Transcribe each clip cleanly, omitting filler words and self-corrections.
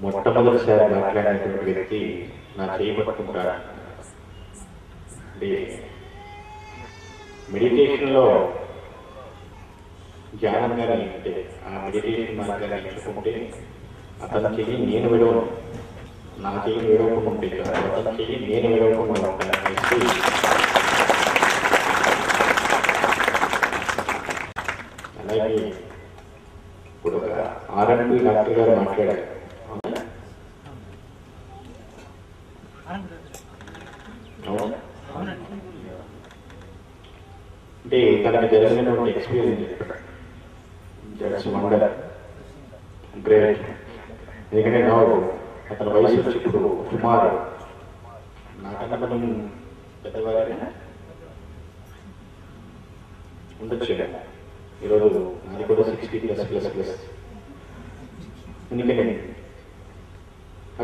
మొట్టమొదటిసారి మాట్లాడినటువంటి వ్యక్తి నా చేయబట్టుకుంటాడు. అంటే మెడిటేషన్లో ధ్యానం కానీ అంటే ఆ మెడిటేషన్ మార్గాన్ని ఎంచుకుంటే అతని చెయ్యి నేను విడవను, నా చెయ్యి విడవకుండా ఉంటే అతని చెయ్యి నేను విడవకుండా ఉంటాను అనేసి అలాగే ఇప్పుడు ఆర్ఎండ్బి డాక్టర్ గారు మాట్లాడారు. అంటే తనకు జరిగినటువంటి ఎక్స్పీరియన్స్ చెప్పాడు. జడ్స్ వండర్ గ్రేట్. ఎందుకంటే నాకు అతని వయసు వచ్చి ఇప్పుడు సుమారు నాకన్నా మనం పెద్దవారే ఉండొచ్చు. ఈరోజు నాది కూడా 60+++. ఎందుకని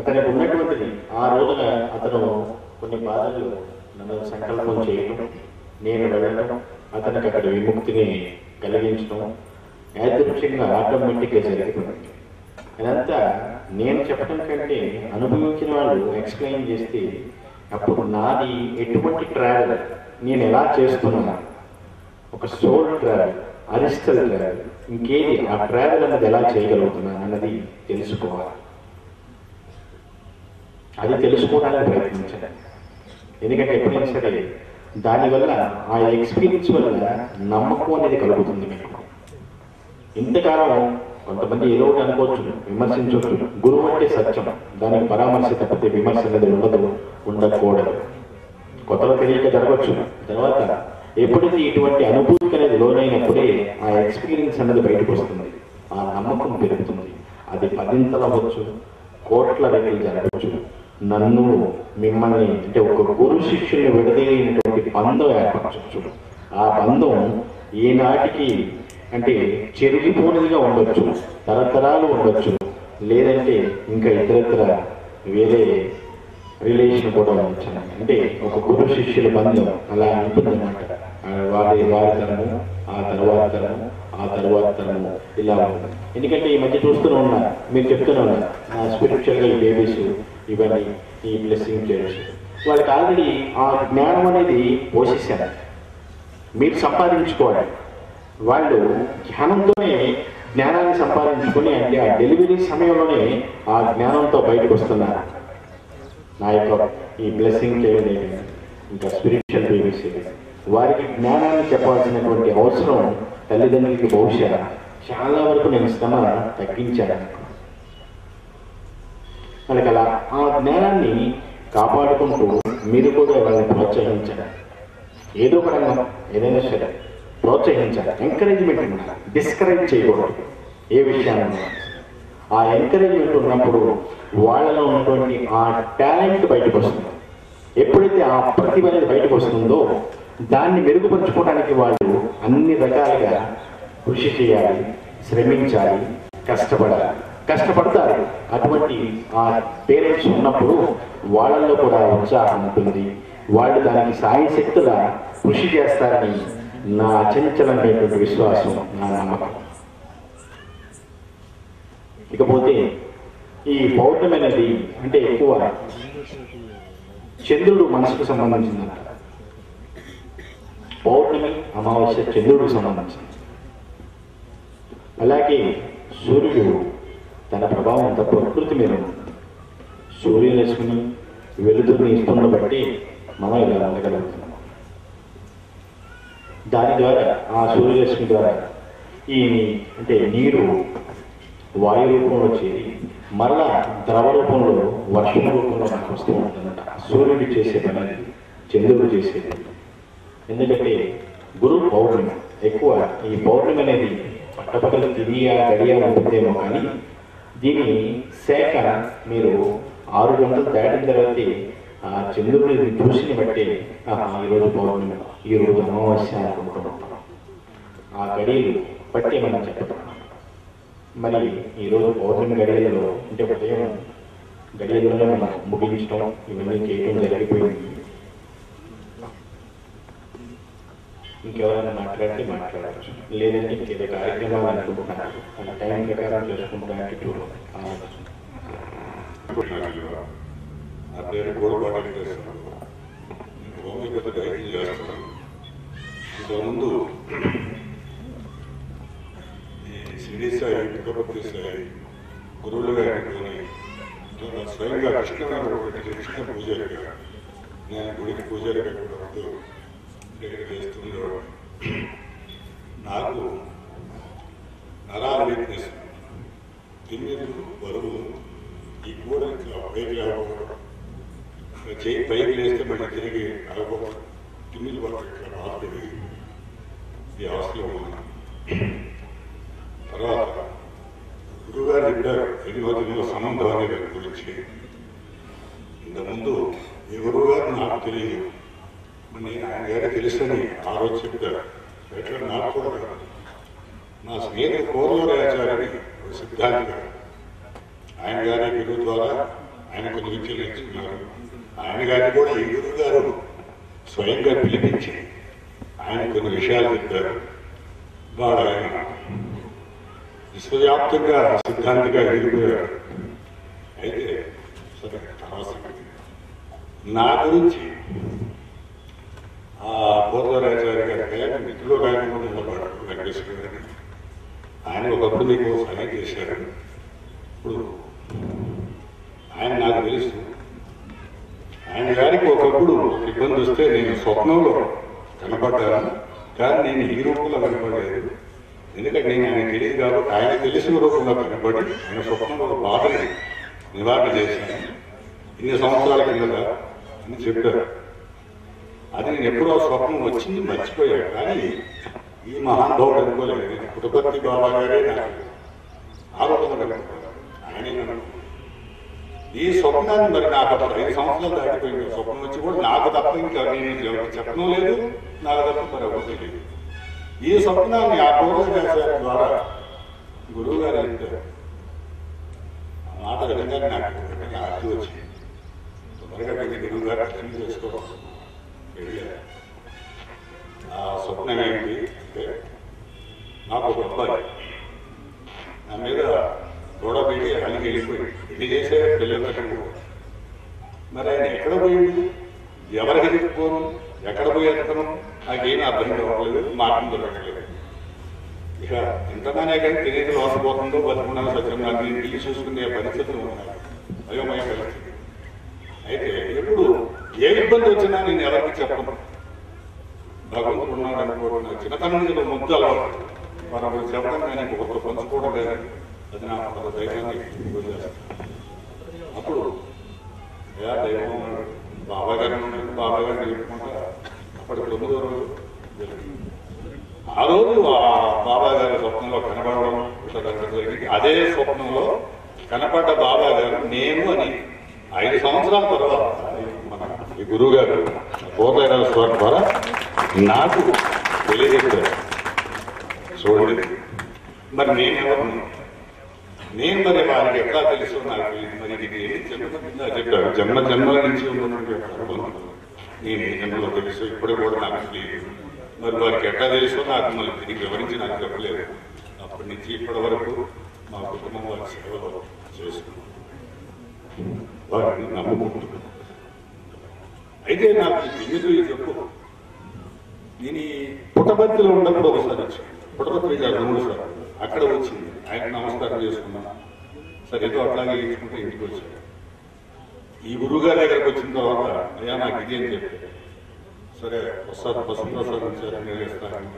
అతనికి ఉన్నటువంటిది ఆ రోజున అతను కొన్ని బాధలు నన్ను సంకల్పం చేయడం, నేను వెళ్ళడం, అతనికి అక్కడ విముక్తిని కలిగించడం యాదృచ్ఛికంగా ఆటోమేటిక్గా జరిగిపోయింది. అదంతా నేను చెప్పడం కంటే అనుభవించిన వాళ్ళు ఎక్స్ప్లెయిన్ చేస్తే అప్పుడు నాది ఎటువంటి ట్రావెల్, నేను ఎలా చేస్తున్నాను, ఒక సోల్ ట్రావెల్, అరిస్టల్ ట్రావెల్, ఇంకేది ఆ ట్రావెల్ అన్నది ఎలా చేయగలుగుతున్నాను అన్నది తెలుసుకోవాలి. అది తెలుసుకోవడానికి ప్రయత్నించాలి. ఎందుకంటే ఎప్పుడైనా సరే దానివల్ల ఆ ఎక్స్పీరియన్స్ వల్ల నమ్మకం అనేది కలుగుతుంది మీకు. ఇంతకాలం కొంతమంది ఏదో ఒకటి అనుకోవచ్చు, విమర్శించవచ్చు. గురువు అంటే సత్యం, దానికి పరామర్శ తప్పితే విమర్శ అనేది ఉండకూడదు. కొత్తలో తెలియక జరగవచ్చు. తర్వాత ఎప్పుడైతే ఇటువంటి అనుభూతి అనేది లోనైనప్పుడే ఆ ఎక్స్పీరియన్స్ అనేది బయటకు వస్తుంది, ఆ నమ్మకం పెరుగుతుంది. అది 10 అవ్వచ్చు, కోట్ల రెట్లు జరగవచ్చు. నన్ను మిమ్మల్ని అంటే ఒక గురు శిష్యుని విడదీయనటువంటి బంధం ఏర్పరచవచ్చు. ఆ బంధం ఈనాటికి అంటే చెరిగిపోనిదిగా ఉండొచ్చు, తరతరాలు ఉండొచ్చు, లేదంటే ఇంకా ఇతరత్ర వేరే రిలేషన్ కూడా ఉండొచ్చు. అంటే ఒక గురు శిష్యుల బంధం అలా ఉంటుందన్నమాట. వారి తరము, ఆ తర్వాత తరము, ఆ తర్వాత తరము ఇలా ఉంటుంది. ఎందుకంటే ఈ మధ్య చూస్తూనే ఉన్నా, మీరు చెప్తూనే ఉన్నారు, నా స్పిరిచువల్గా ఈ బేబీస్ ఇవన్నీ ఈ బ్లెస్సింగ్ చేయొచ్చు. వాళ్ళకి ఆల్రెడీ ఆ జ్ఞానం అనేది పోషిస్తారు, మీరు సంపాదించుకోవాలి. వాళ్ళు ధ్యానంతోనే జ్ఞానాన్ని సంపాదించుకొని అంటే ఆ డెలివరీ సమయంలోనే ఆ జ్ఞానంతో బయటకు వస్తున్నారు. నా యొక్క ఈ బ్లెస్సింగ్ చేయలేదు ఇంకా స్పిరిచువల్ బేబీస్ వారికి జ్ఞానాన్ని చెప్పాల్సినటువంటి అవసరం తల్లిదండ్రులకి బహుశా చాలా వరకు నేను శ్రమ తగ్గించాను. వాళ్ళకి అలా ఆ జ్ఞానాన్ని కాపాడుకుంటూ మీరు కూడా వాళ్ళని ప్రోత్సహించాలి. ఏదో ఒక రంగం ఏదైనా సరే ప్రోత్సహించాలి. ఎంకరేజ్మెంట్ ఉండాలి, డిస్కరేజ్ చేయకూడదు ఏ విషయాన్ని. ఆ ఎంకరేజ్మెంట్ ఉన్నప్పుడు వాళ్ళలో ఉన్నటువంటి ఆ టాలెంట్ బయటకు వస్తుంది. ఎప్పుడైతే ఆ ప్రతిభ అనేది బయటకు వస్తుందో దాన్ని మెరుగుపరుచుకోవడానికి వాళ్ళు అన్ని రకాలుగా కృషి చేయాలి, శ్రమించాలి, కష్టపడతారు. అటువంటి ఆ పేరెంట్స్ ఉన్నప్పుడు వాళ్ళల్లో కూడా ఉత్సాహం ఉంటుంది. వాళ్ళు దానికి సాయశక్తులా కృషి చేస్తారని నా అచంచలమైనటువంటి విశ్వాసం, నా నమ్మకం. ఇకపోతే ఈ పౌర్ణమి అనేది అంటే ఎక్కువ చంద్రుడు మనసుకు సంబంధించిందంట. పౌర్ణమి, అమావాస్య చంద్రుడికి సంబంధించింది. అలాగే సూర్యుడు తన ప్రభావం అంత ప్రకృతి మీద ఉంటుంది. సూర్యరశ్మిని వెలుతురుని ఇస్తున్న బట్టి మనం ఇలా ఉండగలుగుతున్నాం. దాని ద్వారా ఆ సూర్యరశ్మి ద్వారా ఈ అంటే నీరు వాయు రూపంలో చేరి మరలా ద్రవ రూపంలో వర్షం రూపంలో మనకు వస్తూ ఉంటుందంట. సూర్యుడు చేసే పని అనేది చంద్రుడు చేసేది. ఎందుకంటే గురు పౌర్ణమి ఎక్కువ ఈ పౌర్ణమి అనేది పట్టపగలు గడియ ఉంటుందేమో కానీ దీని శాఖ మీరు 6 గంటలు దాటిన తర్వాత ఆ చంద్రుడిని చూసిని బట్టి ఈరోజు పౌర్ణమి, ఈరోజు అమావాస్య అనుకుంటున్నాం. ఆ గడియలు బట్టి మనం చెప్పడం. మరి ఈరోజు పౌర్ణమి గడియలలో అంటే ఉదయం గడియలోనే మనం ముగించడం ఇవన్నీ చేయడం జరిగిపోయింది. ఇంకెవరైనా మాట్లాడితే మాట్లాడవచ్చు, లేదంటే ఇంకేదో కార్యక్రమాలు అనుకుంటున్నారు టైం ప్రకారం చేసుకుంటానికి చూడాలి. నా పేరు గోడపాటి చేస్తున్నాను. హోమియోపతి వైద్యం చేస్తున్నాను. ఇంతకుముందు ఈ సిరి సాయి, పుట్టపర్తి సాయి గురువులుగా ఎన్నుకొని స్వయంగా కృష్ణ పూజారిగా నేను గుడికి పూజారిగా కూడా దగ్గర చేస్తుండేవాడు. నాకు నరాల వీక్నెస్, తిమ్మిళ్ళు, బరువు, ఈ కూడా పైకి లేకపోవడం, చేయి పైకి లేస్తే మళ్ళీ తిరిగి అలగడం, తిమ్మిళ్ళు పట్ల బాధపడి ఈ అవస్థలో ఉన్నాను. తర్వాత గురువుగారు చెప్పారు ఎన్నో సంబంధాన్ని గురించి. ఇంతకుముందు ఈ గురువుగారు నాకు తెలియదు, నేను ఆయన గారు తెలుసని ఆ రోజు చెప్పారు. ఎట్లా నాకు కూడా నా స్నేహితుడు కోరలరాచార్యని సిద్ధాంతి గారు, ఆయన గారి గురువు ద్వారా ఆయన కొన్ని విద్యలు నేర్చుకున్నారు. ఆయన గారిని కూడా ఈ గురువు గారు స్వయంగా పిలిపించి ఆయన కొన్ని విషయాలు చెప్పారు. వాడు ఆయన విశ్వవ్యాప్తంగా సిద్ధాంతిగా ఎదిగిపోయాడు. అయితే సరే నా గురించి ఆ పూర్వరాచార్య గారి మిత్రులు ఆయన నిలబడ్డాడు వెంకటేశ్వర గారిని. ఆయన ఒకప్పుడు మీకు సహాయం చేశారు. ఇప్పుడు ఆయన నాకు తెలుసు. ఆయన గారికి ఒకప్పుడు ఇబ్బంది వస్తే నేను స్వప్నంలో కనపడ్డాను, కానీ నేను ఈ రూపంలో కనపడలేదు. ఎందుకంటే నేను ఆయన తెలియదు కాబట్టి ఆయన తెలిసిన రూపంలో కనపడి ఆయన స్వప్నంలో బాధని నివారణ చేశాను. ఇన్ని సంవత్సరాల కింద అని చెప్పారు. అది నేను ఎప్పుడో స్వప్నం వచ్చింది మర్చిపోయాను. కానీ ఈ మహానుభావుడు అనుకోలేదు. పుట్టపర్తి బాబా గారే నాకు ఆరోపణ కలుగుతారు. ఆయన ఈ స్వప్నాన్ని మరి నాకు అప్పుడు 5 సంవత్సరాలు దాటిపోయింది. స్వప్నం వచ్చి కూడా నాకు తప్ప ఇంకా నేను చెప్పడం లేదు, నాకు తప్ప మరి ఎవరికి లేదు. ఈ స్వప్నాన్ని ఆ పూర్వవ్యాసాల ద్వారా గురువు గారు చెప్పారు. ఆ మాట విధంగా నాకు అర్థం వచ్చింది. తొందరగా వెళ్ళి గురువు గారు అర్థం చేసుకోవడం వెళ్ళారు. ఆ స్వప్నం ఏంటి అంటే, నాకు ఒక అబ్బాయి నా మీద గొడవ పెట్టి అలిగి వెళ్ళిపోయి ఇది చేసే పిల్లలు. మరి ఆయన ఎక్కడ పోయింది, ఎవరికి ఎదుర్కోను, ఎక్కడ పోయి ఎత్తను, నాకేమీ అర్థం కావట్లేదు, మాటలు దొరకట్లేదు. ఇక ఇంతగానే కానీ తెలియదు లోసపోతుందో బతుకున్నాను సత్యం నాకు ఇల్లు చూసుకునే పరిస్థితులు ఉన్నాయి, అయోమయ పరిస్థితి. అయితే ఎప్పుడు ఏ ఇబ్బంది వచ్చినా నేను ఎవరికి చెప్పను. భగవంతుడు ఉన్నాడు అనుకోవడం చిన్నతనం నుంచి ముద్దు అలవాటు. మనం చెప్పడం కానీ ఒకరు పంచుకోవడం లేదని అది నాకు ధైర్యాన్ని వదిలేస్తాను. అప్పుడు దైవం ఉన్నాడు, బాబా గారు ఉన్నాడు, బాబా గారిని చెప్పుకుంటా అప్పటి 9వ రోజు జరిగింది. ఆ రోజు ఆ బాబా గారి స్వప్నంలో కనబడడం జరిగింది. అదే స్వప్నంలో కనపడ్డ బాబా గారు నేను అని 5 సంవత్సరాల తర్వాత మన ఈ గురువు గారు పూర్వైన స్వరం ద్వారా నాకు తెలియజేశారు. చూడండి మరి నేనెవరు, నేను మరి వారికి ఎట్లా తెలుసు నాకు తెలియదు. మరి చెప్పారు జన్మ జన్మల నుంచి ఉన్నటువంటి నేను ఏ జన్మలో తెలుసు ఇప్పుడు కూడా నాకు తెలియదు. మరి వారికి ఎట్లా తెలుసో నాకు మళ్ళీ తిరిగి వివరించి నాకు చెప్పలేదు. అప్పటి నుంచి ఇప్పటి వరకు మా కుటుంబం వారి సేవలో చేసుకున్నాం, వారిని నమ్ముకుంటున్నాను. అయితే నాకు ఎందుకు చెప్పు, నేను ఈ పుట్టపర్తిలో ఉన్నప్పుడు ఒకసారి వచ్చాను. పుట్టపర్తి గారు 3 సార్లు అక్కడ వచ్చింది. ఆయన నమస్కారం చేసుకున్నాను. సరే ఏదో అట్లాగే చేసుకుంటే ఇంటికి వచ్చాను. ఈ గురువు గారి దగ్గరకు వచ్చిన తర్వాత అయ్యా నాకు ఇది అని చెప్పారు. సరే ప్రసాద్ వసంతప్రసాద్ వచ్చారు, నేను ఇస్తాను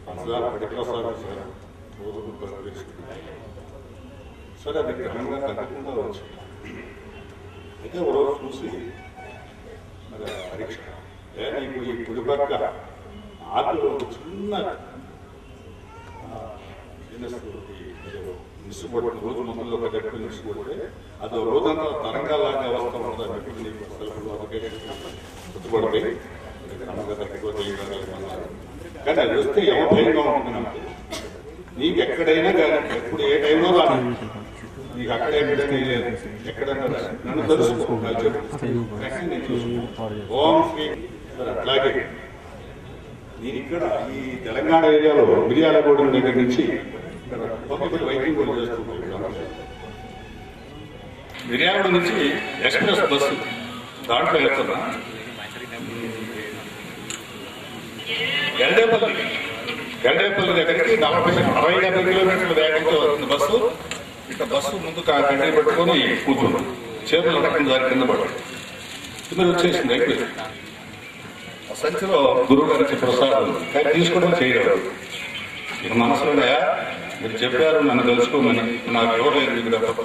ప్రసాద్ పడిప్రసాద్ వచ్చారు, రోజు తీసుకున్నాను. సరే అది క్రమంగా తగ్గకుండా వచ్చింది. అయితే ఒక రోజు చూసి మరి పరీక్ష నీకు ఈ కుడి పక్క ఆకులు చిన్న మిస్సు కొట్టిన రోజు మొదల్లో గట్టి మిస్సు కొడితే అది రోజంతా తరంగాలాగా అవస్థ ఉంటుంది. నీకు గుర్తుపడిపోయి క్రమంగా తగ్గిపోతే కానీ అది వస్తే ఎవరు భయంగా ఉంటుంది నాకు. నీకు ఎక్కడైనా కానీ ఎప్పుడు ఏ టైంలో రాను, నీకు అక్కడ ఎక్కడైనా లేదు, ఎక్కడైనా నన్ను తెలుసుకో ఓం శ్రీ. అట్లాగే నేను ఇక్కడ ఈ తెలంగాణ ఏరియాలో మిర్యాలగూడెం దగ్గర నుంచి ఇక్కడ వైద్యం కూడా చేస్తున్నాను. మిర్యాలగూడ నుంచి ఎక్స్ప్రెస్ బస్సు దాంట్లో వెళ్తున్నా. గండేపల్లి దగ్గరికి 60-50 కిలోమీటర్ల వేగంతో వస్తుంది బస్సు. ఇట్లా బస్సు ముందు కంటే పెట్టుకొని కూర్చున్నాం. చేతులు రకం దారి కింద పడ్డాడు. కింద వచ్చేసింది, అయిపోయింది. ఆ సంచిలో గురువు గారికి ప్రసాదం కానీ తీసుకోవడం చేయలేదు. ఇక మనసులోనే మీరు చెప్పారు నన్ను తెలుసుకోమని, నాకు ఎవరు లేదు ఇక్కడ తప్పు,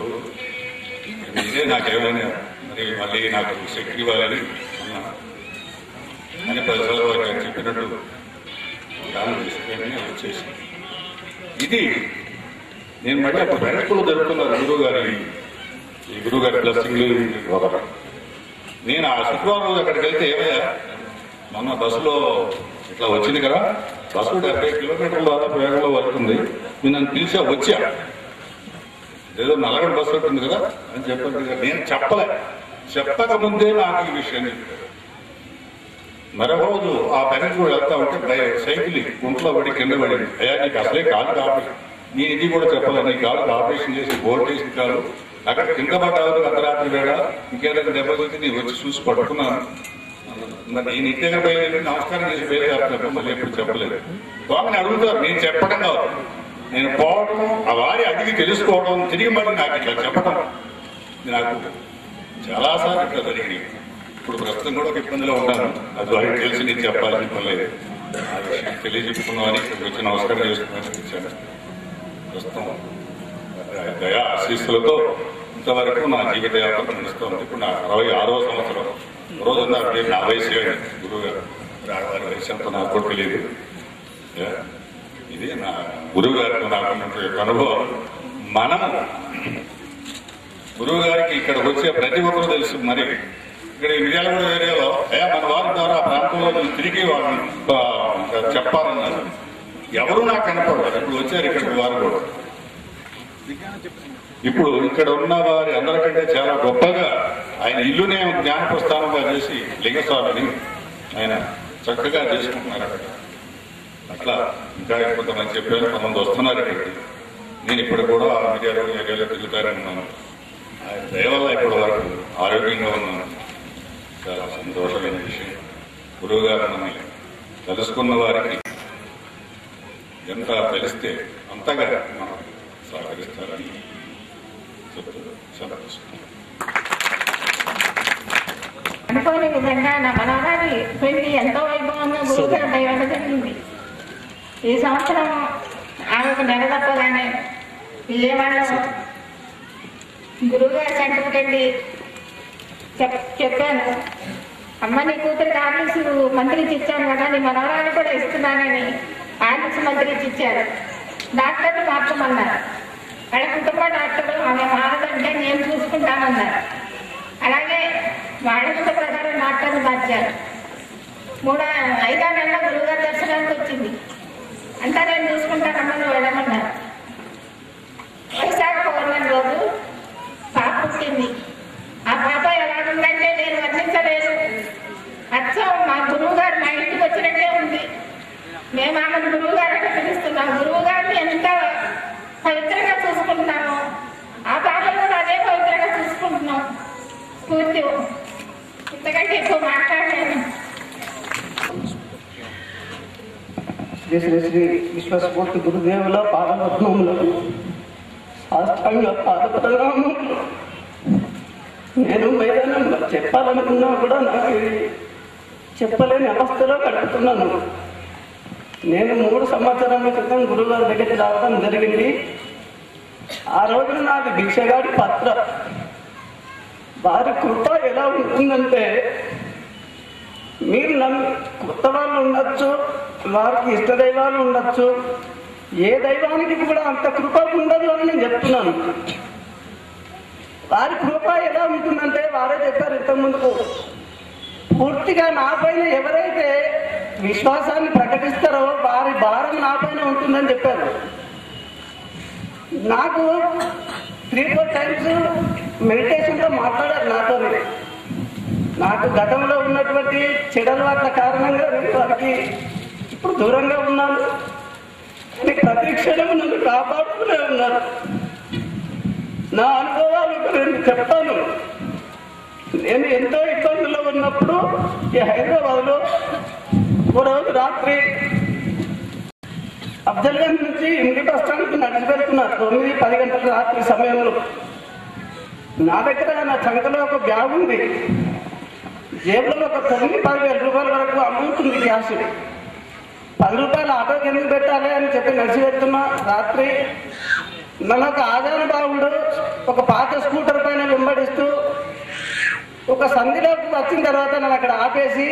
ఇదే నాకేమైనా మరి మళ్ళీ నాకు శక్తి ఇవ్వాలని అన్నా అని 10 సార్లు వారికి చెప్పినట్టు దానం తీసుకుని వచ్చేసి ఇది నేను మళ్ళీ అప్పుడు వెనక్కులు జరుగుతున్నారు గురువు గారి బ్లెస్సింగ్లు. నేను ఆ శుక్రవారం రోజు అక్కడికి వెళ్తే ఏమయ్యా మొన్న బస్సులో ఇట్లా వచ్చింది కదా, బస్సు 70 కిలోమీటర్ల దాదాపు వేగంలో వస్తుంది, మీరు నన్ను పిలిచా వచ్చా, ఏదో నల్లగొండ బస్సు ఉంటుంది కదా అని చెప్పాను. నేను చెప్పకముందే నాకు ఈ విషయం చెప్పారు. మరొక రోజు ఆ పనికి కూడా వెళ్తా ఉంటే సైకిల్ గుంట్లో పడి కింద పడింది. అయ్యా నీకు అసలే కాలుకి ఆపరేషన్, నేను ఇది కూడా చెప్పాలి, నీ కాలుకి ఆపరేషన్ చేసి బోర్డు చేసిన కాదు, అక్కడ కింద పడ్డావు అర్ధరాత్రి వేళ, ఇంకేదైనా దెబ్బతింటే నేను వచ్చి చూసి పట్టుకున్నాను. మరి నేను ఇంటి దగ్గర పోయి నమస్కారం చేసి పేరు చెప్పలేదు, మళ్ళీ ఎప్పుడు చెప్పలేదు. స్వామిని అడుగుతారు, నేను చెప్పడం కాదు, నేను పోవడం, ఆ వారి అడిగి తెలుసుకోవడం, తిరిగి మళ్ళీ నాకు ఇట్లా చెప్పడం నాకు చాలాసార్లు ఇట్లా జరిగింది. ఇప్పుడు ప్రస్తుతం కూడా ఒక ఇబ్బందిలో ఉంటాను, అది వారికి తెలిసి నేను చెప్పాలని పర్లేదు. ఆ విషయం తెలియజెప్పుకున్నామని ఇక్కడికి వచ్చి నమస్కారం చేసుకున్నాను ఇచ్చాను. ప్రస్తుతం దయా ఆశీస్సులతో ఇంతవరకు నా జీవిత యాత్ర నడుస్తుంది. ఇప్పుడు నా 66వ సంవత్సరం. రోజు నా వయసు గురువు గారు వారి వయసు అంతా నాకు కూడా తెలియదు. ఇది నా గురువు గారితో నాకు అనుభవం. మనం గురువు గారికి ఇక్కడ వచ్చే ప్రతి ఒక్కరు తెలుసు. మరి ఇక్కడ మిర్యాలగూడ ఏరియాలో మన వారి ద్వారా ఆ ప్రాంతంలో తిరిగి వాళ్ళని చెప్పాలన్నారు. ఎవరు నాకు కనపడరు. ఇప్పుడు వచ్చారు ఇక్కడికి వారు కూడా. ఇప్పుడు ఇక్కడ ఉన్న వారి అందరికంటే చాలా గొప్పగా ఆయన ఇల్లునే జ్ఞాన ప్రస్థానంగా చేసి లింగస్వామిని ఆయన చక్కగా చేసుకుంటున్నారు అక్కడ. అట్లా ఇంకా కొంతమంది చెప్పారు, కొంతమంది వస్తున్నారు ఇక్కడికి. నేను ఇప్పుడు కూడా మిర్యాలగూడ ఏరియాలో తిరుగుతారని ఉన్నాను. ఆయన దయవల్ల ఇప్పుడు వరకు ఆరోగ్యంగా ఉన్నాను. చాలా సంతోషమైన విషయం. గురువు గారు మనల్ని తెలుసుకున్న వారికి ఎంత తెలిస్తే అంతగా మనం సహకరిస్తారని అనుకోని విధంగా నా మనవరాలి పెళ్లి ఎంతో వైభవంగా గురువుగారు దయవల్ల జరిగింది. ఈ సంవత్సరం ఆమెకు నెల తప్పగానే విజయవాడలో గురువుగారి సెంటర్కి వెళ్ళి చెప్పాను, అమ్మ నీ కూతురికి ఆర్లిక్స్ మంత్రించి ఇచ్చాను కదా, నీ మనవరాన్ని కూడా ఇస్తున్నానని ఆర్లిక్స్ మంత్రించి ఇచ్చారు. డాక్టర్ని మార్చమన్నారు. వాళ్ళ కుటుంబ డాక్టర్లు ఆమె మారదంటే నేను చూసుకుంటానన్నారు. అలాగే వాళ్ళ కుటుంబ ప్రకారం డాక్టర్ని మార్చారు. 5-6 నెలల గురువుగారి దర్శనానికి వచ్చింది. అంతా నేను చూసుకుంటానమ్మా నువ్వు వెళ్ళమన్నారు. వైశాఖ పౌర్ణమి రోజు పాప పుట్టింది. ఆ పాప ఎలాగుందంటే నేను వర్ణించలేదు. అచ్చం మా గురువు గారు మా ఇంటికి వచ్చినట్టే ఉంది. మేము ఆమెను గురువు గారు అంటే పిలుస్తున్నాం. గురువు గారిని ఎంత పవిత్రంగా చూసుకుంటున్నాము, ఆ పాపను కూడా అదే పవిత్రంగా చూసుకుంటున్నాం. పూర్తి ఇంతకంటే ఎక్కువ మాట్లాడలేను. శ్రీ శ్రీ శ్రీ విశ్వస్ఫూర్తి గురుదేవుల పాదపద్మములకు సాష్టాంగ పాదప్రణామములు. నేను మైదానంలో చెప్పాలనుకున్నా కూడా నాకు చెప్పలేని అవస్థలో గడుపుతున్నాను. నేను 3 సంవత్సరాల క్రితం గురువుగారి దగ్గరికి రావడం జరిగింది. ఆ రోజున నాది భిక్షగాడి పాత్ర. వారి కృప ఎలా ఉంటుందంటే, మీరు కొత్త వాళ్ళు ఉండొచ్చు, వారికి ఇష్టదైవాలు ఉండొచ్చు, ఏ దైవానికి కూడా అంత కృప ఉండదు అని నేను చెప్తున్నాను. వారి కృప ఎలా ఉంటుందంటే, వారే చెప్పారు ఇంతకుముందుకు, పూర్తిగా నా పైన ఎవరైతే విశ్వాసాన్ని ప్రకటిస్తారో వారి భారం నా పైన ఉంటుందని చెప్పారు. నాకు 3-4 టైమ్స్ మెడిటేషన్లో మాట్లాడారు నాతో. నాకు గతంలో ఉన్నటువంటి చెడలవాట్ల కారణంగా నేను వారికి ఇప్పుడు దూరంగా ఉన్నాను. ప్రతి క్షణం నన్ను కాపాడుతూనే ఉన్నారు. నా అనుభవాలు 2 చెప్తాను. నేను ఎంతో ఇబ్బందుల్లో ఉన్నప్పుడు ఈ హైదరాబాద్లో ఒక రోజు రాత్రి అఫ్జల్గంజ్ నుంచి ఇంటి బస్ స్టాండ్కి నడిచి వెళ్తున్నారు 9-10 గంటల రాత్రి సమయంలో. నా దగ్గర నా చంకలో ఒక బ్యాగ్ ఉంది, జేబులో ఒక 9-10 రూపాయల వరకు అమౌంట్ ఉంది, క్యాష్. 10 రూపాయలు ఆటోకి ఎందుకు పెట్టాలి అని చెప్పి నడిచి వెళ్తున్నా. రాత్రి నన్ను ఒక ఆదాన బాగుండు ఒక పాత స్కూటర్ పైన వెంబడిస్తూ ఒక సంధిలోకి వచ్చిన తర్వాత నన్ను అక్కడ ఆపేసి,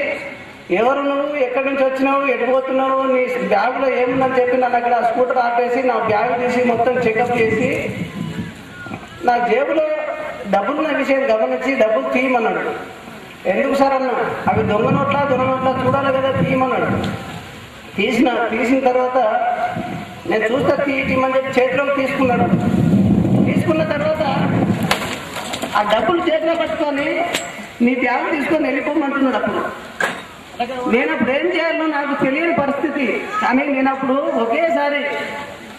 ఎవరు నువ్వు, ఎక్కడి నుంచి వచ్చినావు, ఎడిపోతున్నావు, నీ బ్యాగులో ఏముందని చెప్పి నన్ను అక్కడ స్కూటర్ ఆపేసి నా బ్యాగ్ తీసి మొత్తం చెకప్ చేసి నా జేబులో డబ్బులున్న విషయం గమనించి డబ్బులు తీయమన్నాడు. ఎందుకు సార్ అన్న, అవి దొంగ నోట్లా చూడాలి కదా, తీయమన్నాడు. తీసిన తర్వాత నేను చూస్తా తీయమని చెప్పి చేతిలోకి తీసుకున్నాడు. తీసుకున్న తర్వాత ఆ డబ్బులు చేతిలో పట్టుకొని నీ బ్యాగ్ తీసుకొని వెళ్ళిపోమంటున్నాడు. అప్పుడు నేను అప్పుడు ఏం చేయాలో నాకు తెలియని పరిస్థితి. కానీ నేను అప్పుడు ఒకేసారి,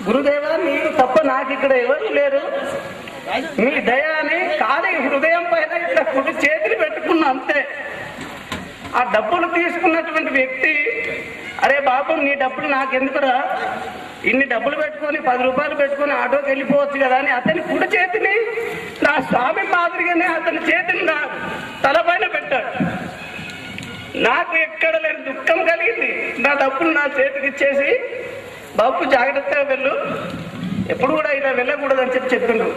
గురుదేవా నీకు తప్ప నాకు ఇక్కడ ఎవరు లేరు, నీ దయ అని ఖాళీ హృదయం పైన ఇట్లా కుడి చేతిని పెట్టుకున్నా అంతే. ఆ డబ్బులు తీసుకున్నటువంటి వ్యక్తి, అరే బాబు నీ డబ్బులు నాకెందుకురా, ఇన్ని డబ్బులు పెట్టుకొని 10 రూపాయలు పెట్టుకొని ఆటోకి వెళ్ళిపోవచ్చు కదా అని అతని కుడి చేతిని నా స్వామి మాదిరిగానే అతని చేతిని నా తలపైన పెట్టాడు. నాకు ఎక్కడ లేని దుఃఖం కలిగింది. నా డబ్బులు నా చేతికి ఇచ్చేసి, బాబు జాగ్రత్తగా వెళ్ళు, ఎప్పుడు కూడా ఇలా వెళ్ళకూడదని చెప్పిండు.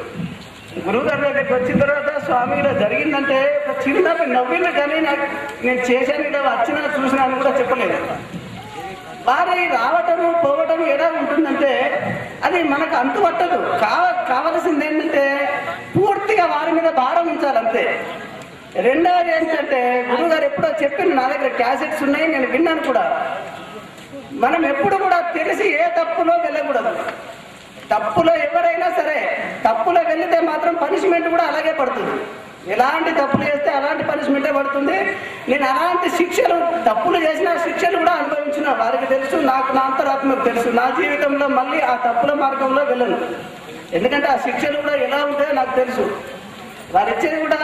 గురువు గారి దగ్గరికి వచ్చిన తర్వాత స్వామి ఇలా జరిగిందంటే ఒక చిన్న నవ్వింది, కానీ నాకు నేను చేశాను ఇలా వచ్చినా చూసినా అని కూడా చెప్పలేదు. వారి రావటము పోవటం ఎలా ఉంటుందంటే అది మనకు అంతుపట్టదు. కావలసింది ఏంటంటే పూర్తిగా వారి మీద భారం ఉంచాలంతే. రెండవది ఏంటంటే గురువు గారు ఎప్పుడో చెప్పింది, నా దగ్గర క్యాసెట్స్ ఉన్నాయి, నేను విన్నాను కూడా. మనం ఎప్పుడు కూడా తెలిసి ఏ తప్పులో వెళ్ళకూడదు. తప్పులో ఎవరైనా సరే తప్పులో వెళ్తే మాత్రం పనిష్మెంట్ కూడా అలాగే పడుతుంది. ఎలాంటి తప్పులు చేస్తే అలాంటి పనిష్మెంటే పడుతుంది. నేను అలాంటి శిక్షలు, తప్పులు చేసిన శిక్షలు కూడా అనుభవించిన వారికి తెలుసు, నాకు నా అంతరాత్మకు తెలుసు. నా జీవితంలో మళ్ళీ ఆ తప్పుల మార్గంలో వెళ్ళను, ఎందుకంటే ఆ శిక్షలు కూడా ఎలా ఉంటాయో నాకు తెలుసు. వారు ఇచ్చేది కూడా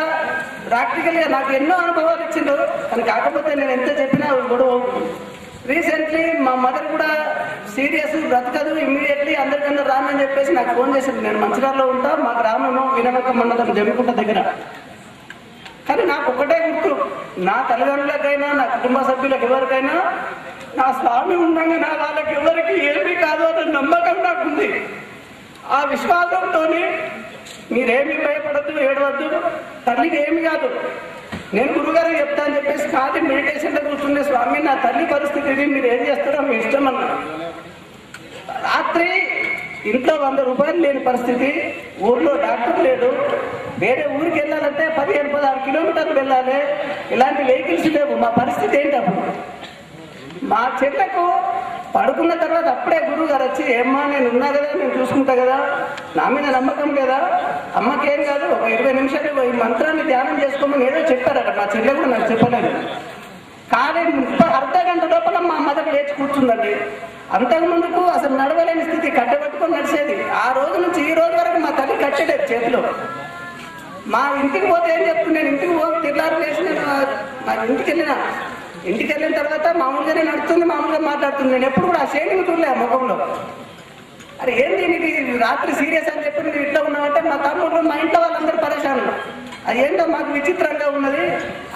ప్రాక్టికల్గా నాకు ఎన్నో అనుభవాలు ఇచ్చిండు. కానీ కాకపోతే నేను ఎంత చెప్పినా గొడవ. రీసెంట్లీ మా మదర్ కూడా సీరియస్, బ్రతకదు, ఇమ్మీడియట్లీ అందరికన్నా రానని చెప్పేసి నాకు ఫోన్ చేసింది. నేను మంచిర్యాలలో ఉంటా, మా గ్రామము వినవక మండలం జమ్మికుంట దగ్గర. కానీ నాకు ఒకటే గుర్తు, నా తల్లిదండ్రులకైనా నా కుటుంబ సభ్యులకు ఎవరికైనా నా స్వామి ఉండగా నా వాళ్ళకి ఎవరికి ఏమీ కాదు అన్న నమ్మకం నాకుంది. ఆ విశ్వాసంతో మీరేమీ భయపడద్దు, ఏడవద్దు, తల్లికి ఏమి కాదు, నేను గురుగారు చెప్తా అని చెప్పేసి ఖాళీ మెడిటేషన్లో కూర్చుండే, స్వామి నా తల్లి పరిస్థితి ఇది, మీరు ఏం చేస్తారో మీ ఇష్టం అన్నా. రాత్రి ఇంట్లో 100 రూపాయలు లేని పరిస్థితి, ఊర్లో డాక్టర్ లేడు, వేరే ఊరికి వెళ్ళాలంటే 15-16 కిలోమీటర్లు వెళ్ళాలి, ఇలాంటి వెహికల్స్ లేవు. మా పరిస్థితి ఏంటి అప్పుడు? మా చెట్లకు పడుకున్న తర్వాత అప్పుడే గురువు గారు వచ్చి, ఏమ్మా నేను ఉన్నా కదా, నేను చూసుకుంటా కదా, నా మీద నమ్మకం కదా, అమ్మకేం కాదు, ఒక 20 నిమిషాలు ఈ మంత్రాన్ని ధ్యానం చేసుకోమని ఏదో చెప్పారట. మా చెల్లె కూడా నాకు చెప్పలేదు. కానీ అర్ధ గంట లోపల మా మదర్ లేచి కూర్చుందండి. అంతకుముందుకు అసలు నడవలేని స్థితి, కట్టబెట్టుకొని నడిచేది. ఆ రోజు నుంచి ఈ రోజు వరకు మా తల్లి కట్టలేదు చేతిలో. మా ఇంటికి పోతే ఏం చెప్తుంది, నేను ఇంటికి పోతే తిర్లారు వేసి నేను మా ఇంటికి వెళ్ళిన తర్వాత మామూలుగానే నడుస్తుంది, మామూలుగా మాట్లాడుతుంది. నేను ఎప్పుడు కూడా ఆ షేడింగ్ చూడలే ముఖంలో. అరే ఏంటి నీకు రాత్రి సీరియస్ అని చెప్పి నువ్వు ఇట్లా ఉన్నావంటే మా తమ్ముడు, మా ఇంట్లో వాళ్ళందరూ పరేషాను. అది ఏంటో మాకు విచిత్రంగా ఉన్నది,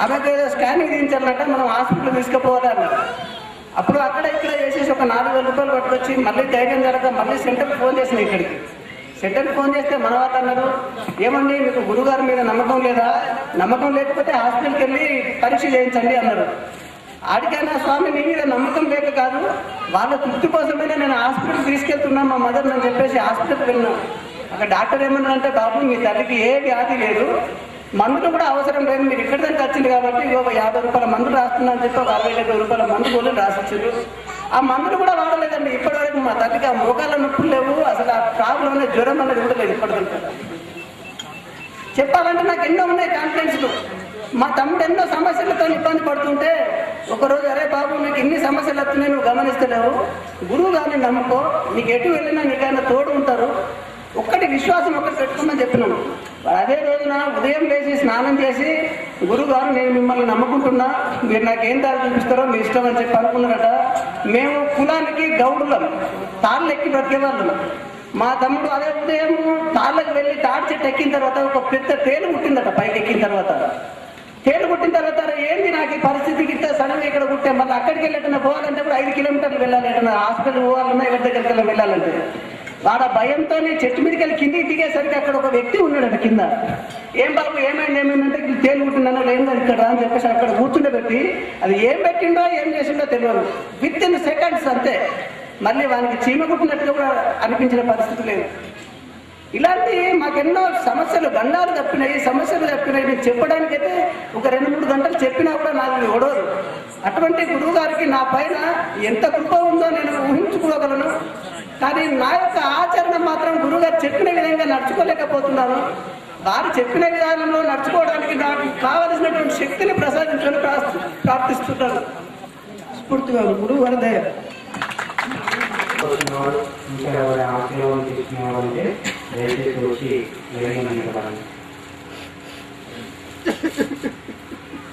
ఆమెకు ఏదో స్కానింగ్ తీయించాలంటే మనం హాస్పిటల్ తీసుకుపోవాలి అన్నారు. అప్పుడు అక్కడ ఇక్కడ చేసేసి ఒక 4,000 రూపాయలు పట్టుకొచ్చి మళ్ళీ ధైర్యం జరగక మళ్ళీ సెంటర్కి ఫోన్ చేసిన. ఇక్కడికి సెంటర్కి ఫోన్ చేస్తే మన వాళ్ళు అన్నారు, ఏమండి మీకు గురుగారి మీద నమ్మకం లేదా, నమ్మకం లేకపోతే హాస్పిటల్కి వెళ్ళి పరీక్ష చేయించండి అన్నారు. ఆడికైనా స్వామి నీ మీద నమ్మకం లేక కాదు, వాళ్ళ తృప్తి కోసమైనా నేను హాస్పిటల్ తీసుకెళ్తున్నా మా మదర్ అని చెప్పేసి హాస్పిటల్కి వెళ్ళినాం. అక్కడ డాక్టర్ ఏమన్నారంటే, బాబు మీ తల్లికి ఏ వ్యాధి లేదు, మందులు కూడా అవసరం లేదు, మీరు ఇక్కడి దానికి వచ్చింది కాబట్టి 50 రూపాయల మందులు రాస్తున్నా అని చెప్పి ఒక 60-70 రూపాయల మందు గోళీలు రాసిచ్చారు. ఆ మందులు కూడా వాడలేదండి ఇప్పటివరకు. మా తల్లికి ఆ మోకాళ్ళ నొప్పులు లేవు, అసలు ఆ ప్రాబ్లం అనేది జ్వరం అనేది కూడా లేదు ఇప్పటివరకు. చెప్పాలంటే నాకు ఎన్నో ఉన్నాయి కాన్ఫిడెన్స్లు. మా తమ్ముడు ఎన్నో సమస్యలతో ఇబ్బంది పడుతుంటే ఒకరోజు, అరే బాబు నీకు ఇన్ని సమస్యలు వస్తున్నాయి, నువ్వు గమనిస్తలేవు, గురువు గారిని నమ్ముకో, నీకు ఎటు వెళ్ళినా నీకైనా తోడు ఉంటారు, ఒక్కటి విశ్వాసం ఒక్కటి పెట్టుకోమని చెప్పినాను. అదే రోజున ఉదయం లేచి స్నానం చేసి గురుగారు నేను మిమ్మల్ని నమ్ముకుంటున్నా, మీరు నాకేం దారి చూపిస్తారో మీ ఇష్టం అని చెప్పి అనుకున్నారట. మేము కులానికి గౌడులం, తాళ్ళు ఎక్కి బ్రతికేవాళ్ళం. మా తమ్ముడు అదే ఉదయం తాళ్ళకి వెళ్ళి తాడి చెట్టు ఎక్కిన తర్వాత ఒక పెద్ద తేలు కుట్టిందట. పైకి ఎక్కిన తర్వాత తేలు కుట్టిన తర్వాత ఏంది నాకు ఈ పరిస్థితి గిట్ట సడన్గా ఇక్కడ కుట్టే, మళ్ళీ అక్కడికి వెళ్ళేటన్నా పోవాలంటే కూడా 5 కిలోమీటర్లు వెళ్ళాలి, ఎటన్నా హాస్పిటల్ పోవాలన్నా ఎవరి దగ్గరికి వెళ్ళాలంటే. వాడు భయంతోనే చెట్టు మీదకి వెళ్ళి కిందికి దిగేసరికి అక్కడ ఒక వ్యక్తి ఉన్నాడు కింద. ఏం బాబు ఏమైందంటే తేలు కుట్టిందన్న ఏం కాదు ఇక్కడ అని చెప్పేసి అక్కడ కూర్చుండబెట్టి అది ఏం పెట్టిండో ఏం చేసిండో తెలియదు. విత్ ఇన్ సెకండ్స్ అంతే మళ్ళీ వానికి చీమ కుట్టినట్టుగా కూడా అనిపించిన పరిస్థితి లేదు. ఇలాంటి మాకెన్నో సమస్యలు గండాలు తప్పినాయి, సమస్యలు తప్పినాయి. నేను చెప్పడానికైతే ఒక 2-3 గంటలు చెప్పినా కూడా నాకు ఒడవదు. అటువంటి గురువు గారికి నా పైన ఎంత కృప ఉందో నేను ఊహించుకోగలను. కానీ నా యొక్క ఆచరణ మాత్రం గురువుగారు చెప్పిన విధంగా నడుచుకోలేకపోతున్నాను. వారు చెప్పిన విధానంలో నడుచుకోవడానికి నాకు కావలసినటువంటి శక్తిని ప్రసాదించని ప్రార్థిస్తున్నాను. స్ఫూర్తిగా గురువు గారి దయ.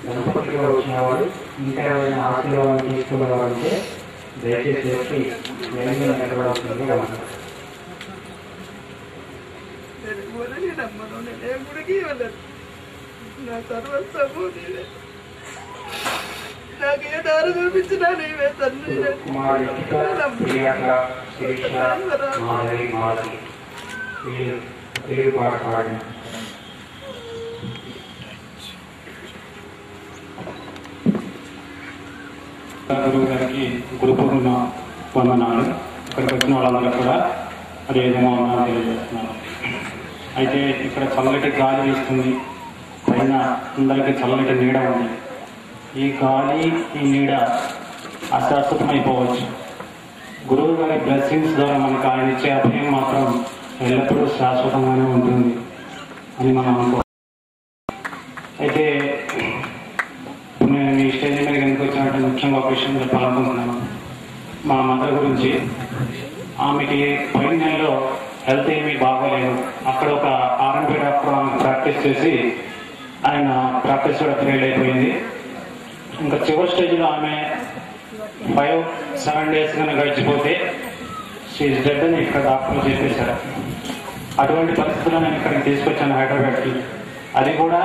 గణపతిగా వచ్చినవాడు ఇంకా ఎవరైనా ఆశీర్వాదం తీసుకునేవాడంటే దయచేసి వచ్చి లైన్లో నిలబడాల్సింది గమనించాలి. నాకే దారి చూపించినా నీవే తండ్రి. గురువు గారికి గురు పూర్ణిమ వందనాలు. ఇక్కడికి వచ్చిన వాళ్ళందరూ కూడా అది ఏదైనా తెలియజేస్తున్నాను. అయితే ఇక్కడ చల్లటి గాలి వీస్తుంది, పైన అందరికీ చల్లటి నీడ ఉంది. ఈ గాలి ఈ నీడ అశాశ్వతమైపోవచ్చు. గురువు గారి బ్లెస్సింగ్స్ ద్వారా మనకు ఆయన ఇచ్చే అభయం మాత్రం ఎల్లప్పుడూ శాశ్వతంగానే ఉంటుంది అని మనం అనుకో. అయితే నేను ఈ స్టేజ్ మీద ఎందుకు వచ్చినట్టు ముఖ్యంగా ఒక విషయం చెప్పాలనుకుంటున్నాను. మా మదర్ గురించి. ఆమెకి పోయిన నెలలో హెల్త్ ఏమీ బాగోలేదు. అక్కడ ఒక R&B డాక్టర్ ఆమె ప్రాక్టీస్ చేసి ఆయన ప్రాక్టీస్ కూడా ఫెయిల్ అయిపోయింది. ఇంకా చివరి స్టేజ్లో ఆమె 5-7 డేస్ కన్నా గడిచిపోతే షీఈస్ డెడ్ అని ఇక్కడ డాక్టర్లు చెప్పేశారు. అటువంటి పరిస్థితుల్లో నేను ఇక్కడికి తీసుకొచ్చాను హైదరాబాద్కి. అది కూడా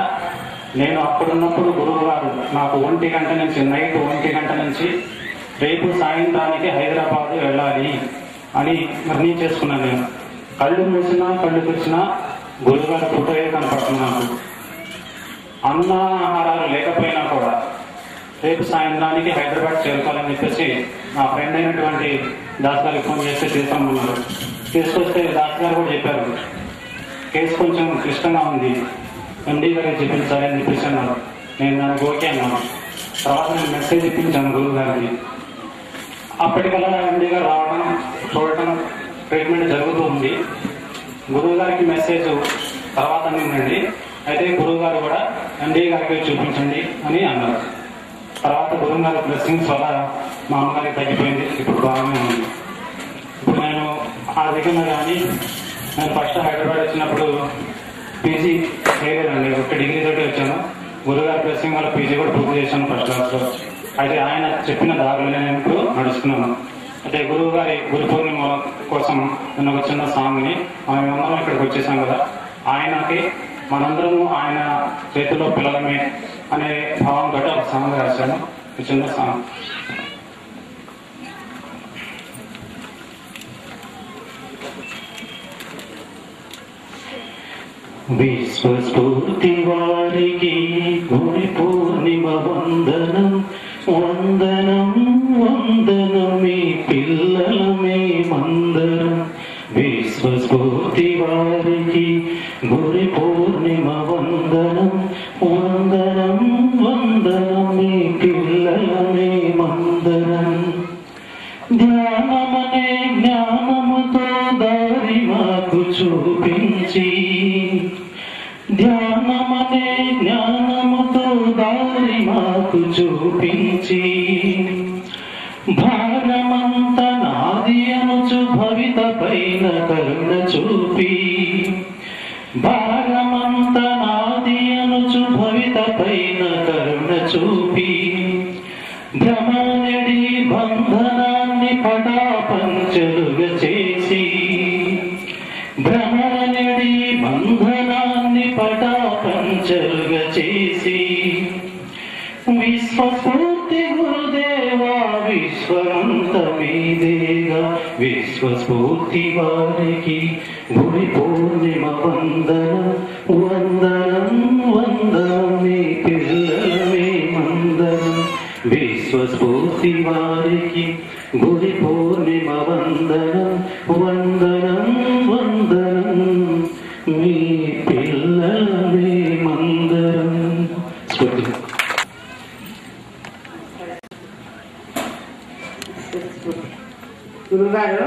నేను అప్పుడున్నప్పుడు గురువు గారు నాకు 1 గంట నుంచి నైట్ 1 గంట నుంచి రేపు సాయంత్రానికి హైదరాబాద్ వెళ్ళాలి అని నిర్ణయం చేసుకున్నాను. నేను కళ్ళు మూసినా కళ్ళు తెచ్చినా గురువుగారు ఫోటోయే కనపడుతున్నాను. అన్న ఆహారాలు లేకపోయినా కూడా రేపు సాయంత్రానికి హైదరాబాద్ చేరుకోవాలని చెప్పేసి నా ఫ్రెండ్ అయినటువంటి దాస్ గారికి ఫోన్ చేస్తే తీసుకున్నాను. తీసుకొస్తే దాస్ గారు కూడా చెప్పారు కేసు కొంచెం క్లిష్టంగా ఉంది, MD గారికి చెప్పించాలి అని చెప్పేసి అన్నారు. నేను దానికి ఓకే అన్నాను. తర్వాత నేను మెసేజ్ ఇప్పించాను గురువు గారికి. అప్పటికల్లా MD గారు రావడం చూడటం ట్రీట్మెంట్ జరుగుతూ ఉంది. గురువు గారికి మెసేజ్ తర్వాత నిందండి. అయితే గురువు గారు కూడా MD గారికి చూపించండి అని అన్నారు. తర్వాత గురువు గారి బ్లెస్సింగ్స్ వల్ల మా అమ్మగారికి తగ్గిపోయింది. ఇప్పుడు బాగానే ఉంది. ఇప్పుడు నేను ఆ దగ్గర కానీ నేను ఫస్ట్ హైదరాబాద్ వచ్చినప్పుడు పీజీ చేయలేదండి, 1 డిగ్రీ తోటి వచ్చాను. గురుగారి బ్లెస్సింగ్ వల్ల పీజీ కూడా పూర్తి చేశాను ఫస్ట్ క్లాస్లో. అయితే ఆయన చెప్పిన దారిలో నేను ఇప్పుడు నడుస్తున్నాను. అయితే గురువు గారి గురు పూర్ణిమ కోసం నేను ఒక చిన్న సాంగ్ని మనమందరం ఇక్కడికి వచ్చేసాం కదా, ఆయనకి మనందరము ఆయన చేతిలో పిల్లలమే అనే భావం తోటి ఒక సాంగ్ రాశాను. చిన్న సాంగ్. విశ్వస్ఫూర్తి వారికి గురి పూర్ణిమ వందనం, వందనం వందనం మీ పిల్లలమే మందరం. విశ్వస్ఫూర్తి వారికి గురి పూర్ణిమ వందనం, వందనం వందనం మీ పిల్లలమే మందరం. ధ్యానమనే జ్ఞానముతో దారి మాకు చూపించి, ధ్యానమనే జ్ఞానముతో దారి మాకు చూపించి, భారమంత నాది అనుచు భవిత పైన కరుణ చూపి, భారమంత మరణనిడి బంధనాన్ని పటాపంచలుగా చేసి విశ్వస్ఫూర్తి గురుదేవా విశ్వమంత మీదేగా విశ్వస్ఫూర్తి వారికి గురి పూర్ణిమ వందనం వందనం వందనం మీ పిల్లలమే మందరం విశ్వస్ఫూర్తి వారికి గురి పూర్ణిమ వందనం వందనం వందనం మీ పిల్లలమే మందరం. స్ఫూర్తి. గురుగారు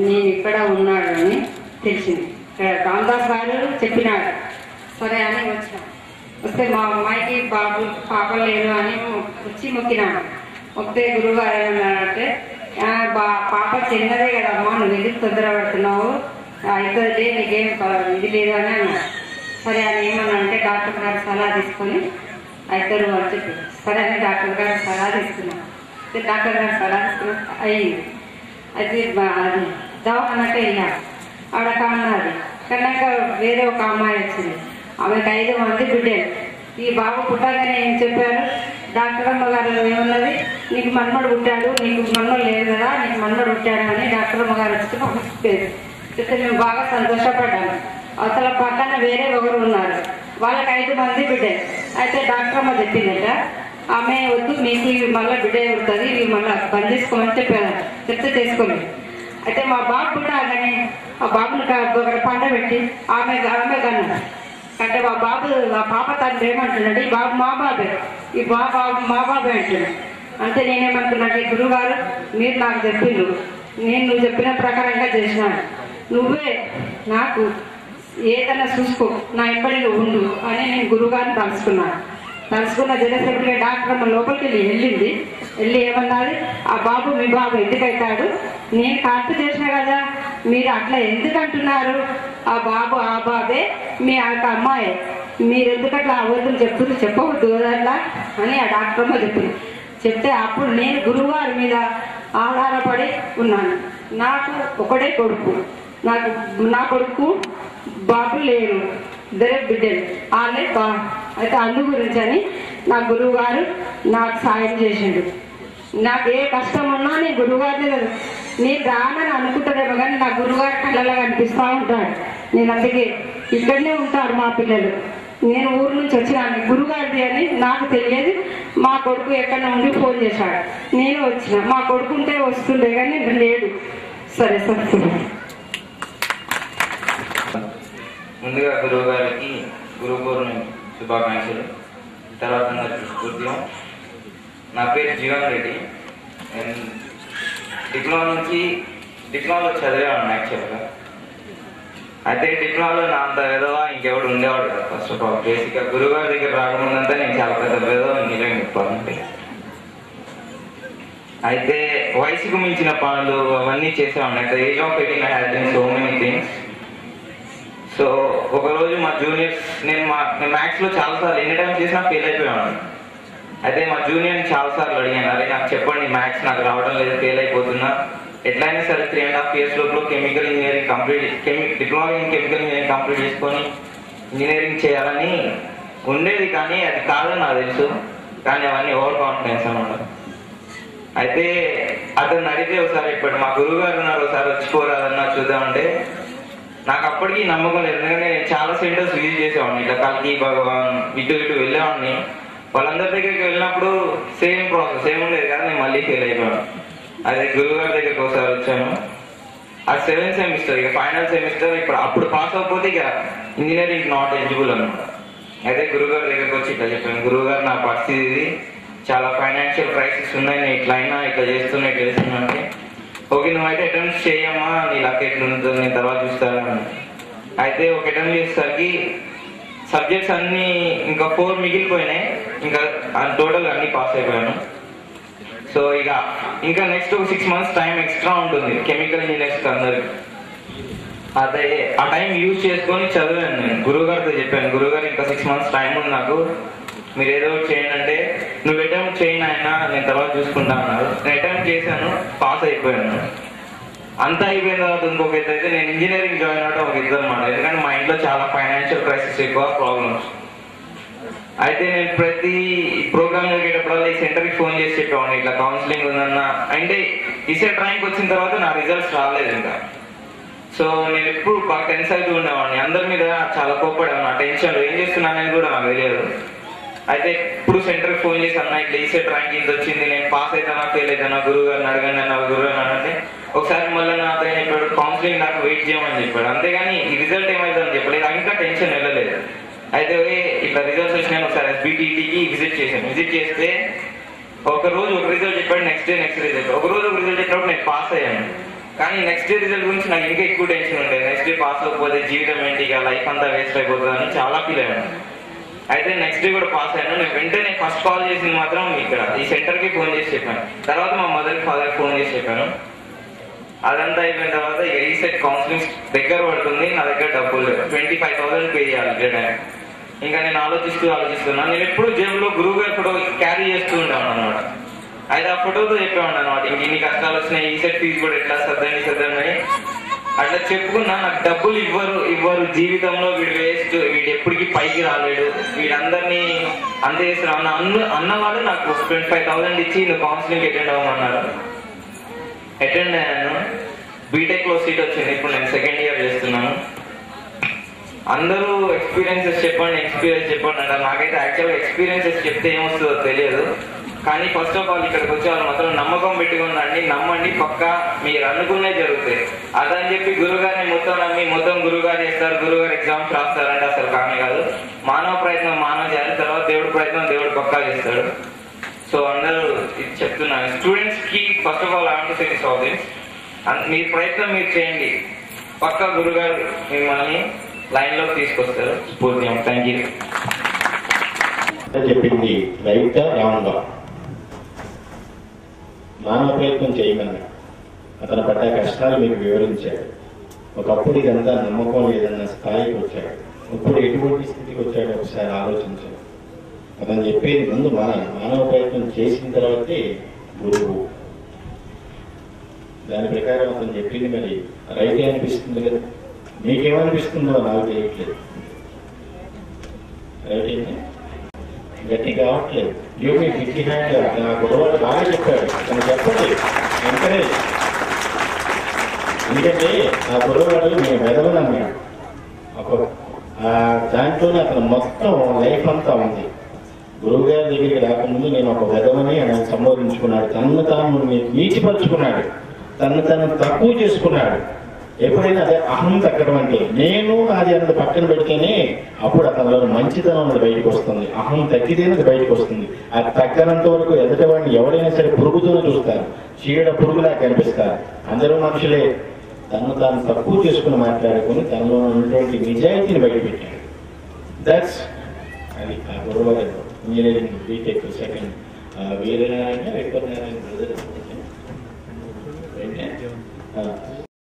నేను ఇక్కడ ఉన్నాడని తెలిసింది. ఇక్కడ రామదాస్ గారు చెప్పినాడు. సరే అని వచ్చిన వస్తే మా అమ్మాయికి పాప లేదు అని వచ్చి మొక్కినాడు. మొక్కితే గురుగారు ఏమన్నాడంటే పాప చిన్నదే కదమ్మా, నువ్వు ఎందుకు తొందరపడుతున్నావు, అవుతుంది నీకేం ఇది లేదు అని అన్నాడు. సరే అని ఏమన్నాడంటే డాక్టర్ గారు సలహా తీసుకొని అవుతారు అని చెప్పి సరే అని డాక్టర్ గారు సలహా తీసుకున్నాను. డాక్టర్ గారు సలహా తీసుకున్నా అయ్యింది. అది దవాఖానకే వెళ్ళాను. ఆవిడ అన్నది కన్నాక వేరే ఒక అమ్మాయి వచ్చింది. ఆమెకు 5 మంది బిడ్డలు. ఈ బాబు పుట్టగానే ఏం చెప్పారు, డాక్టర్ అమ్మ గారు ఏమన్నది, నీకు మన్మడు పుట్టాడు, నీకు మన్మడు లేదు కదా, నీకు మన్మడు పుట్టాడు అని డాక్టర్ అమ్మ గారు వచ్చి మాకు చెప్పేది. చెప్తే మేము బాగా సంతోషపడ్డాము. అసలు పక్కన వేరే ఒకరు ఉన్నారు, వాళ్ళకి 5 మంది బిడ్డలు. అయితే డాక్టర్ అమ్మ చెప్పిందట, ఆమె వద్దు మీకు మళ్ళీ బిడ్డ ఉంటుంది, ఇవి మళ్ళీ బంద్ చేసుకోమని చెప్పారు. చెప్తే చేసుకోలేదు. అయితే మా బాబు కూడా అలానే ఆ బాబుని ఒక పండ పెట్టి ఆమె కన్నా అంటే మా పాప తండ్రి ఏమంటున్నాడు, ఈ బాబు మా బాబే, ఈ బాబు మా బాబే అంటున్నాడు. అంటే నేనేమంటున్నాడు, గురువు గారు మీరు నాకు చెప్పిండు, నేను నువ్వు చెప్పిన ప్రకారంగా చేసినాను, నువ్వే నాకు ఏదైనా చూసుకో, నా ఎంబడి ఉండు అని నేను గురువుగారిని తలుసుకున్న జనసేపటిగా డాక్టర్ అమ్మ లోపలికి వెళ్ళి ఏమన్నది, ఆ బాబు మీ బాబు ఎందుకైతాడు, నేను కరెక్ట్ చేసిన కదా, మీరు అట్లా ఎందుకు అంటున్నారు, ఆ బాబు ఆ బాబే మీ అమ్మాయి, మీరు ఎందుకు అట్లా అవద్దులు చెప్పవద్దు అట్లా అని ఆ డాక్టర్ అమ్మ చెప్తే అప్పుడు నేను గురువుగారి మీద ఆధారపడి ఉన్నాను. నాకు ఒకటే కొడుకు, నా కొడుకు బాబు లేరు, 2 బిడ్డలు వాళ్ళే అయితే అందు గురించి అని నా గురువు గారు నాకు సాయం చేసిండు. నాకు ఏ కష్టం ఉన్నా నేను గురువుగారిని నేను రానని అనుకుంటాడేమో కానీ నా గురువుగారు కళ్ళలా కనిపిస్తూ ఉంటాడు. నేను అందుకే ఇక్కడనే ఉంటారు మా పిల్లలు. నేను ఊరు నుంచి వచ్చినాను, గురువుగారిది అని నాకు తెలియదు. మా కొడుకు ఎక్కడ ఉండి ఫోన్ చేశాడు, నేను వచ్చిన. మా కొడుకు ఉంటే వస్తుండే కానీ లేడు. సరే సరే. ముందుగా గురువు గారికి గురు పౌర్ణమి శుభాకాంక్షలు. తర్వాత స్ఫూర్తిగా నా పేరు జీవన్ రెడ్డి. నేను డిప్లొమాలో చదివాను యాక్చువల్గా. అయితే డిప్లొమాలో నా అంత వేదవా ఇంకెవడు ఉండేవాడు కదా. ఫస్ట్ ఆఫ్ ఆల్ బేసిక్గా గురువుగారి దగ్గర రాకముందంతా నేను చాలా పెద్ద వేదవ నిజంగా చెప్పాలంటే. అయితే వయసుకు మించిన పనులు అవన్నీ చేసేవాడిని. At the age of 18 I had done so many things. So ఒకరోజు మా జూనియర్స్, నేను మ్యాథ్స్లో చాలాసార్లు ఎన్ని టైమ్స్ చేసినా ఫెయిల్ అయిపోయాను. అయితే మా జూనియర్ని చాలాసార్లు అడిగాను, అరే నాకు చెప్పండి మ్యాథ్స్ నాకు రావడం లేదు, ఫెయిల్ అయిపోతున్నా, ఎట్లయినా సరే 3.5 years లోపల chemical engineering diploma in chemical engineering complete చేసుకొని ఇంజనీరింగ్ చేయాలని ఉండేది. కానీ అది కాదని నాకు తెలుసు, కానీ అవన్నీ ఓవర్ కాన్ఫిడెన్స్ అన్నమాట. అయితే అతను అడిగితే ఒకసారి ఇప్పుడు మా గురువు గారు ఉన్నారు, ఒకసారి వచ్చిపోరాదన్నా చూద్దామంటే నాకు అప్పటికి నమ్మకం లేదు. ఎందుకంటే నేను చాలా సెంటర్స్ విజిట్ చేసేవాడిని, ఇట్లా కల్కి భగవాన్ ఇటు వెళ్ళేవాడిని. వాళ్ళందరి దగ్గరికి వెళ్ళినప్పుడు సేమ్ ప్రాసెస్ ఏమి ఉండేది కదా, నేను మళ్ళీ ఫెయిల్ అయిపోయాను. అదే గురువుగారి దగ్గరికి ఒకసారి వచ్చాను. అది 7th సెమిస్టర్, ఇక ఫైనల్ సెమిస్టర్. అప్పుడు పాస్ అవ్వకపోతే ఇక ఇంజనీరింగ్ నాట్ ఎలిజిబుల్ అనమాట. అయితే గురువుగారి దగ్గరికి వచ్చి ఇట్లా చెప్పాను, గురువుగారు నా పరిస్థితి ఇది, చాలా ఫైనాన్షియల్ క్రైసిస్ ఉన్నాయి, నేను ఇట్లా చేస్తున్నా అంటే ఓకే నువ్వైతే అటెంప్ట్స్ చేయమ్మా, నీ లక్ ఎట్లుంటుంది నేను తర్వాత చూస్తాను. అయితే ఒక అటెంప్ట్ చేసేసరికి సబ్జెక్ట్స్ అన్నీ ఇంకా 4 మిగిలిపోయినాయి, ఇంకా టోటల్ అన్నీ పాస్ అయిపోయాను. సో ఇంకా నెక్స్ట్ ఒక 6 months టైం ఎక్స్ట్రా ఉంటుంది కెమికల్ ఇంజనీర్స్కి అందరికి. అదే ఆ టైం యూజ్ చేసుకొని చదివాను. నేను గురువుగారితో చెప్పాను, గురువుగారు ఇంకా 6 months టైం ఉంది నాకు, మీరు ఏదో ఒకటి చేయండి అంటే, నువ్వు అటెంప్ట్ చేయను ఆయన నేను తర్వాత చూసుకుంటా అన్నారు. నేను అటెంప్ట్ చేశాను, పాస్ అయిపోయాను. అంతా అయిపోయిన తర్వాత ఇంకొక ఎత్తు అయితే నేను ఇంజనీరింగ్ జాయిన్ అవడం ఒక ఎత్తు అనమాట. ఎందుకంటే మా ఇంట్లో చాలా ఫైనాన్షియల్ క్రైసిస్ ఎక్కువ, ప్రాబ్లమ్స్. అయితే నేను ప్రతి ప్రోగ్రామ్ జరిగేటప్పుడల్లా ఈ సెంటర్కి ఫోన్ చేసి చెప్పేవాడిని ఇట్లా కౌన్సిలింగ్ ఉందన్న. అంటే ఈసెట్ ర్యాంక్ వచ్చిన తర్వాత నా రిజల్ట్స్ రాలేదు ఇంకా. సో నేను ఎప్పుడు బాగా టెన్స్ అవుతూ ఉండేవాడిని, అందరి మీద చాలా కోప్పడేవాడిని. ఆ టెన్షన్లో ఏం చేస్తున్నానని కూడా నాకు తెలియదు. అయితే ఇప్పుడు సెంటర్కి ఫోన్ చేసి అన్న ఇట్లా ఈసెట్ ర్యాంక్ ఇంత వచ్చింది, నేను పాస్ అవుతానా ఫెయిల్ అవుతానా గురువు గారిని అడగండి అన్న. గురువు గారు అంటే ఒకసారి మళ్ళీ నాతో ఏం చెప్పాడు, కౌన్సిలింగ్ నాకు వెయిట్ చేయమని చెప్పాడు. అంతేగాని ఈ రిజల్ట్ ఏమవుతుందని చెప్పలేదు. ఇంకా టెన్షన్ వెళ్ళలేదు. అయితే ఇట్లా రిజల్ట్స్ వచ్చినాయి. ఒకసారి ఎస్బిటికి విజిట్ చేశాను. విజిట్ చేస్తే ఒక రోజు ఒక రిజల్ట్ చెప్పాడు, నెక్స్ట్ డే నెక్స్ట్ రిజల్ట్. ఒక రోజు ఒక రిజల్ట్ చెప్పినప్పుడు నేను పాస్ అయ్యాను. కానీ నెక్స్ట్ డే రిజల్ట్ గురించి నాకు ఇంకా ఎక్కువ టెన్షన్ ఉండేది. నెక్స్ట్ డే పాస్ అవ్వకపోతే జీవితం ఏంటి, ఇక లైఫ్ అంతా వేస్ట్ అయిపోతుంది అని చాలా ఫీల్ అయ్యాను. అయితే నెక్స్ట్ డే కూడా పాస్ అయ్యాను. నేను వెంటనే ఫస్ట్ కాల్ చేసింది మాత్రం ఇక్కడ ఈ సెంటర్కి ఫోన్ చేసి చెప్పాను. తర్వాత మా మదర్కి ఫాదర్కి ఫోన్ చేసి చెప్పాను. అదంతా అయిపోయిన తర్వాత ఇక ఈసెట్ కౌన్సిలింగ్ దగ్గర పడుతుంది, నా దగ్గర డబ్బులు 25,000 పే చేయాలి. ఇంకా నేను ఆలోచిస్తున్నాను. నేను ఎప్పుడు జేబులో గురువు గారి ఫోటో క్యారీ చేస్తూ ఉంటాను అనమాట. అయితే ఆ ఫోటోతో చెప్పేవాడు అనమాట, ఇంక ఇన్ని కష్టాలు వచ్చినాయి, ఈసెట్ ఫీజు కూడా ఎట్లా సర్దని అట్లా చెప్పుకున్నా. నాకు డబ్బులు ఇవ్వరు జీవితంలో, వీడు వేస్ట్, వీడు ఎప్పటికీ పైకి రాలేడు, వీడందరినీ అంతే చేస్తున్నాను అన్నవాళ్ళు నాకు 25,000 ఇచ్చి నువ్వు కౌన్సిలింగ్ అటెండ్ అవ్వమన్నారు. అటెండ్ అయ్యాను. బీటెక్ లో సీట్ వచ్చింది. ఇప్పుడు నేను సెకండ్ ఇయర్ చేస్తున్నాను. అందరూ ఎక్స్పీరియన్సెస్ చెప్పండి అంటారు. నాకైతే యాక్చువల్గా ఎక్స్పీరియన్సెస్ చెప్తే ఏమొస్తుందో తెలియదు. కానీ ఫస్ట్ ఆఫ్ ఆల్ ఇక్కడికి వచ్చే వాళ్ళు మాత్రం నమ్మకం పెట్టుకుందండి, నమ్మండి, పక్కా మీరు అనుకునే జరుగుతాయి. అదని చెప్పి గురుగారిని మొత్తం నమ్మి మొత్తం గురుగారు చేస్తారు, గురుగారు ఎగ్జామ్స్ రాస్తారంటే అసలు కానీ కాదు. మానవ ప్రయత్నం మానవ చేయాలి, తర్వాత దేవుడి ప్రయత్నం దేవుడు పక్కా చేస్తాడు. సో అందరూ ఇది చెప్తున్నాను స్టూడెంట్స్ కి. First of all on to say this all this, మీ ప్రయత్నం మీరు చేయండి, పక్కా గురుగారు మిమ్మల్ని లైన్ లోకి తీసుకొస్తారు. స్ఫూర్తి. Thank you. చెప్పింది రైటా రాంగా? మానవ ప్రయత్నం చేయమన్నా అతను పడ్డ కష్టాలు మీకు వివరించాడు. ఒకప్పుడు ఇదంతా నమ్మకం లేదన్న స్థాయికి వచ్చాడు. ఇప్పుడు ఎటువంటి స్థితికి వచ్చాడో ఒకసారి ఆలోచించాడు. అతను చెప్పేది ముందు మానవ ప్రయత్నం చేసిన తర్వాతే గురువు. దాని ప్రకారం అతను చెప్పింది మరి రైతే అనిపిస్తుంది కదా. మీకేమనిపిస్తుందో నాకు తెలియట్లేదు. రైతే గట్టి కావట్లేదు. యూపీ బిగ్ హ్యాండ్ నా గొడవ బాగా చెప్పాడు. తను చెప్పండి ఎంకరేజ్. ఎందుకంటే ఆ గొడవలు మేము వెదవనన్నాడు. దాంట్లోనే అతను మొత్తం లైఫ్ అంతా ఉంది. గురువు గారి దగ్గరికి రాకముందు నేను ఒక వెదవని ఆయన సంబోధించుకున్నాడు. తనను తాను నీచిపరుచుకున్నాడు, తను తక్కువ చేసుకున్నాడు. ఎప్పుడైనా అదే అహం తగ్గడం అంటే నేను అది అన్నది పక్కన పెడితేనే అప్పుడు అతనిలో మంచితనం అన్నది బయటకు వస్తుంది. అహం తగ్గితేనే అది బయటకు వస్తుంది. అది తగ్గనంత వరకు ఎదుటి వాడిని ఎవరైనా సరే పురుగుతూనే చూస్తారు, చీడ పురుగులా కనిపిస్తారు. అందరూ మనుషులే. తను తాను తక్కువ చేసుకుని మాట్లాడుకుని తనలో ఉన్నటువంటి నిజాయితీని బయటపెట్టాడు. దట్స్ అది ఆ గొడవ. Engineering BTech second Veeranarayana, Venkatanarayana brother